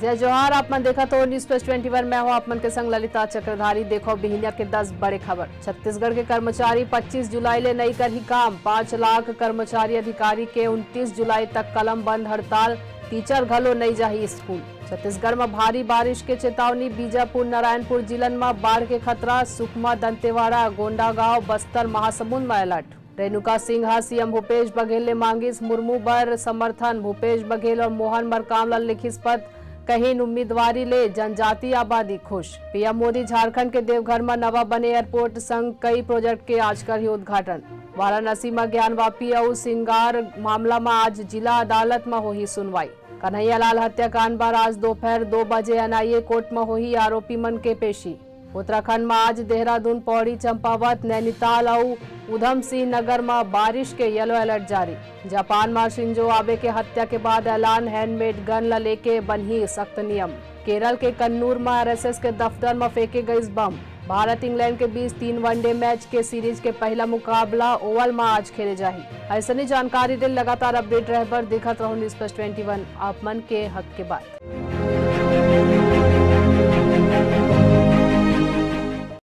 जय जोहार। आप मन देखा तो न्यूज प्लस 21 में हो आप मन के संग ललिता चक्रधारी। देखो बिहिनिया के 10 बड़े खबर। छत्तीसगढ़ के कर्मचारी 25 जुलाई ले नहीं कर ही काम। 5 लाख कर्मचारी अधिकारी के 29 जुलाई तक कलम बंद हड़ताल। टीचर घलो नहीं जाही स्कूल। छत्तीसगढ़ में भारी बारिश के चेतावनी। बीजापुर नारायणपुर जिलन में बाढ़ के खतरा। सुकमा दंतेवाड़ा गोंडागांव बस्तर महासमुंद में अलर्ट। रेणुका सिंह सीएम भूपेश बघेल ने मांगिस मुर्मू बर समर्थन। भूपेश बघेल और मोहन मरकाम ला लिखिस पत्र। कहीं उम्मीदवारी ले जनजाति आबादी खुश। पीएम मोदी झारखंड के देवघर में नवा बने एयरपोर्ट संग कई प्रोजेक्ट के आज कर ही उद्घाटन। वाराणसी में ज्ञानवापी और सिंगार मामला में आज जिला अदालत में होही सुनवाई। कन्हैयालाल हत्याकांड पर आज दोपहर 2 बजे एनआईए कोर्ट में होही आरोपी मन के पेशी। उत्तराखंड में आज देहरादून पौड़ी चंपावत नैनीताल और उधम सिंह नगर में बारिश के येलो अलर्ट जारी। जापान में शिंजो आबे के हत्या के बाद ऐलान। हैंडमेड गन ला लेके बन्ही सख्त नियम। केरल के कन्नूर में आरएसएस के दफ्तर में फेंके गए बम। भारत इंग्लैंड के बीच 3 वनडे मैच के सीरीज के पहला मुकाबला ओवल में आज खेले जाही। ऐसी जानकारी दे लगातार अपडेट रह पर दिखत रहो न्यूज प्लस 21 आप मन के हक के बाद।